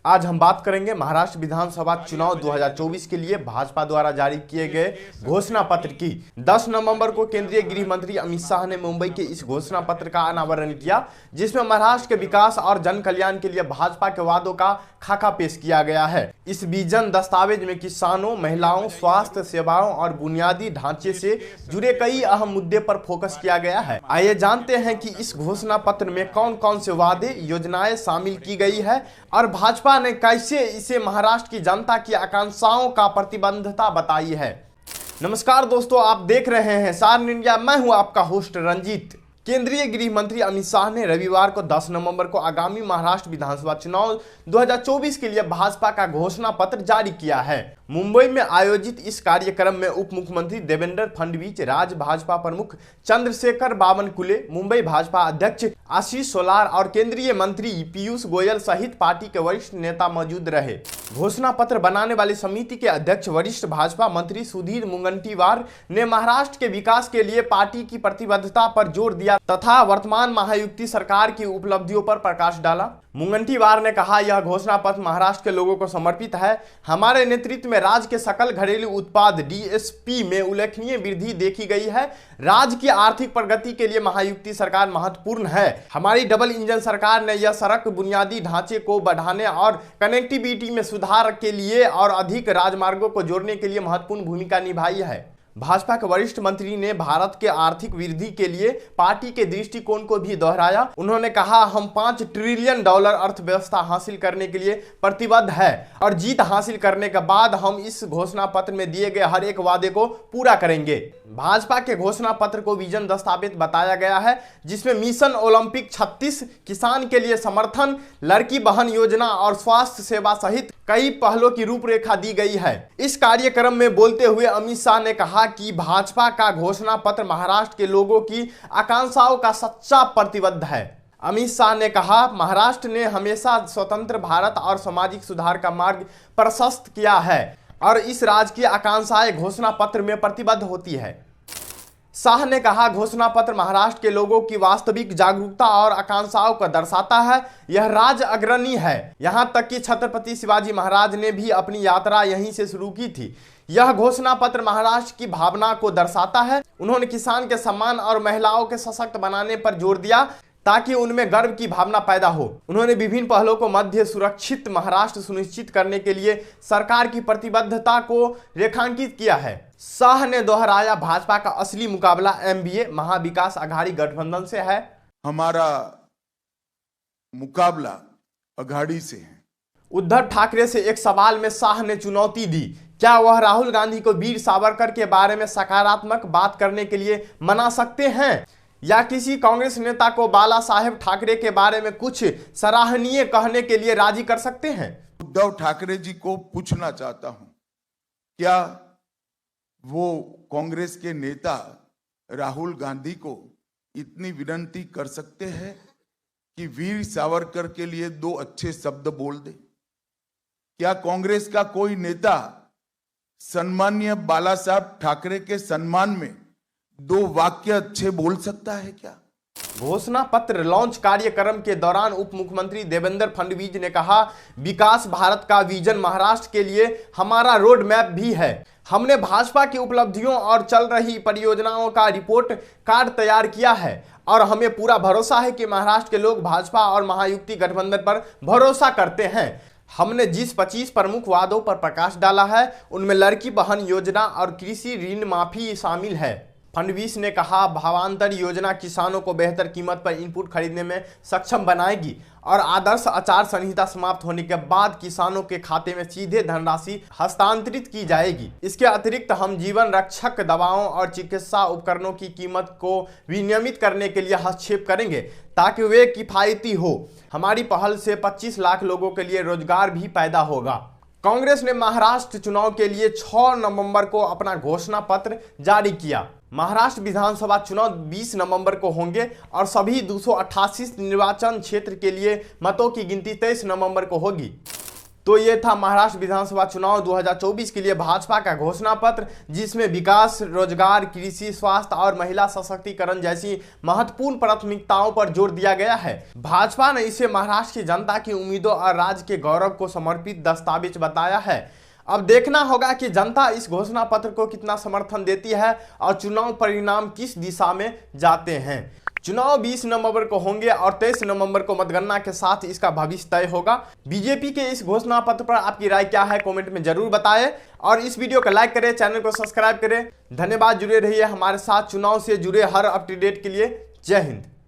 आज हम बात करेंगे महाराष्ट्र विधानसभा चुनाव 2024 के लिए भाजपा द्वारा जारी किए गए घोषणा पत्र की। 10 नवंबर को केंद्रीय गृह मंत्री अमित शाह ने मुंबई के इस घोषणा पत्र का अनावरण किया, जिसमें महाराष्ट्र के विकास और जन कल्याण के लिए भाजपा के वादों का खाका पेश किया गया है। इस विजन दस्तावेज में किसानों, महिलाओं, स्वास्थ्य सेवाओं और बुनियादी ढांचे से जुड़े कई अहम मुद्दे पर फोकस किया गया है। आइए जानते हैं कि इस घोषणा पत्र में कौन कौन से वादे, योजनाएं शामिल की गई है और भाजपा ने कैसे इसे महाराष्ट्र की जनता की आकांक्षाओं का प्रतिबद्धता बताई है। नमस्कार दोस्तों, आप देख रहे हैं सारण इंडिया। मैं हूं आपका होस्ट रंजीत। केंद्रीय गृह मंत्री अमित शाह ने रविवार को 10 नवंबर को आगामी महाराष्ट्र विधानसभा चुनाव 2024 के लिए भाजपा का घोषणा पत्र जारी किया है। मुंबई में आयोजित इस कार्यक्रम में उप मुख्यमंत्री देवेंद्र फडणवीस, राज्य भाजपा प्रमुख चंद्रशेखर बावनकुले, मुंबई भाजपा अध्यक्ष आशीष सोलार और केंद्रीय मंत्री पीयूष गोयल सहित पार्टी के वरिष्ठ नेता मौजूद रहे। घोषणा पत्र बनाने वाली समिति के अध्यक्ष वरिष्ठ भाजपा मंत्री सुधीर मुनगंटीवार ने महाराष्ट्र के विकास के लिए पार्टी की प्रतिबद्धता पर जोर दिया तथा वर्तमान महायुति सरकार की उपलब्धियों पर प्रकाश डाला। मुनगंटीवार ने कहा, यह घोषणा पत्र महाराष्ट्र के लोगों को समर्पित है। हमारे नेतृत्व में राज्य के सकल घरेलू उत्पाद डीएसपी में उल्लेखनीय वृद्धि देखी गई है। राज्य की आर्थिक प्रगति के लिए महायुति सरकार महत्वपूर्ण है। हमारी डबल इंजन सरकार ने यह सड़क बुनियादी ढांचे को बढ़ाने और कनेक्टिविटी में सुधार के लिए और अधिक राजमार्गों को जोड़ने के लिए महत्वपूर्ण भूमिका निभाई है। भाजपा के वरिष्ठ मंत्री ने भारत के आर्थिक वृद्धि के लिए पार्टी के दृष्टिकोण को भी दोहराया। उन्होंने कहा, हम $5 ट्रिलियन अर्थव्यवस्था हासिल करने के लिए प्रतिबद्ध है और जीत हासिल करने के बाद हम इस घोषणा पत्र में दिए गए हर एक वादे को पूरा करेंगे। भाजपा के घोषणा पत्र को विजन दस्तावेज बताया गया है, जिसमें मिशन ओलंपिक 36, किसान के लिए समर्थन, लड़की बहन योजना और स्वास्थ्य सेवा सहित कई पहलों की रूपरेखा दी गई है। इस कार्यक्रम में बोलते हुए अमित शाह ने कहा कि भाजपा का घोषणा पत्र महाराष्ट्र के लोगों की आकांक्षाओं का सच्चा प्रतिबद्ध है। अमित शाह ने कहा, महाराष्ट्र ने हमेशा स्वतंत्र भारत और सामाजिक सुधार का मार्ग प्रशस्त किया है और इस राज्य की आकांक्षाएं घोषणा पत्र में प्रतिबद्ध होती है। शाह ने कहा, घोषणा पत्र महाराष्ट्र के लोगों की वास्तविक जागरूकता और आकांक्षाओं को दर्शाता है। यह राज्य अग्रणी है, यहां तक कि छत्रपति शिवाजी महाराज ने भी अपनी यात्रा यहीं से शुरू की थी। यह घोषणा पत्र महाराष्ट्र की भावना को दर्शाता है। उन्होंने किसान के सम्मान और महिलाओं के सशक्त बनाने पर जोर दिया ताकि उनमें गर्व की भावना पैदा हो। उन्होंने विभिन्न पहलों को मध्य सुरक्षित महाराष्ट्र सुनिश्चित करने के लिए सरकार की प्रतिबद्धता को रेखांकित किया है। शाह ने दोहराया, भाजपा का असली मुकाबला एमबीए महाविकास आघाड़ी गठबंधन से है। हमारा मुकाबला अघाड़ी से है। उद्धव ठाकरे से एक सवाल में शाह ने चुनौती दी, क्या वह राहुल गांधी को वीर सावरकर के बारे में सकारात्मक बात करने के लिए मना सकते हैं या किसी कांग्रेस नेता को बाला साहेब ठाकरे के बारे में कुछ सराहनीय कहने के लिए राजी कर सकते हैं? उद्धव ठाकरे जी को पूछना चाहता हूं, क्या वो कांग्रेस के नेता राहुल गांधी को इतनी विनती कर सकते हैं कि वीर सावरकर के लिए 2 अच्छे शब्द बोल दे? क्या कांग्रेस का कोई नेता सम्माननीय बाला साहब ठाकरे के सम्मान में 2 वाक्य अच्छे बोल सकता है क्या? घोषणा पत्र लॉन्च कार्यक्रम के दौरान उप मुख्यमंत्री देवेंद्र फडणवीस ने कहा, विकास भारत का विजन महाराष्ट्र के लिए हमारा रोड मैप भी है। हमने भाजपा की उपलब्धियों और चल रही परियोजनाओं का रिपोर्ट कार्ड तैयार किया है और हमें पूरा भरोसा है कि महाराष्ट्र के लोग भाजपा और महायुति गठबंधन पर भरोसा करते हैं। हमने जिस 25 प्रमुख वादों पर प्रकाश डाला है, उनमें लड़की बहन योजना और कृषि ऋण माफी शामिल है। फडणवीस ने कहा, भावांतर योजना किसानों को बेहतर कीमत पर इनपुट खरीदने में सक्षम बनाएगी और आदर्श आचार संहिता समाप्त होने के बाद किसानों के खाते में सीधे धनराशि हस्तांतरित की जाएगी। इसके अतिरिक्त हम जीवन रक्षक दवाओं और चिकित्सा उपकरणों की कीमत को विनियमित करने के लिए हस्तक्षेप करेंगे ताकि वे किफायती हो। हमारी पहल से 25 लाख लोगों के लिए रोजगार भी पैदा होगा। कांग्रेस ने महाराष्ट्र चुनाव के लिए 6 नवंबर को अपना घोषणा पत्र जारी किया। महाराष्ट्र विधानसभा चुनाव 20 नवंबर को होंगे और सभी 288 निर्वाचन क्षेत्र के लिए मतों की गिनती 23 नवंबर को होगी। तो ये था महाराष्ट्र विधानसभा चुनाव 2024 के लिए भाजपा का घोषणा पत्र, जिसमें विकास, रोजगार, कृषि, स्वास्थ्य और महिला सशक्तिकरण जैसी महत्वपूर्ण प्राथमिकताओं पर जोर दिया गया है। भाजपा ने इसे महाराष्ट्र की जनता की उम्मीदों और राज्य के गौरव को समर्पित दस्तावेज बताया है। अब देखना होगा कि जनता इस घोषणा पत्र को कितना समर्थन देती है और चुनाव परिणाम किस दिशा में जाते हैं। चुनाव 20 नवंबर को होंगे और 23 नवंबर को मतगणना के साथ इसका भविष्य तय होगा। बीजेपी के इस घोषणा पत्र पर आपकी राय क्या है, कमेंट में जरूर बताएं और इस वीडियो को लाइक करें, चैनल को सब्सक्राइब करें। धन्यवाद, जुड़े रहिए हमारे साथ चुनाव से जुड़े हर अपडेट के लिए। जय हिंद।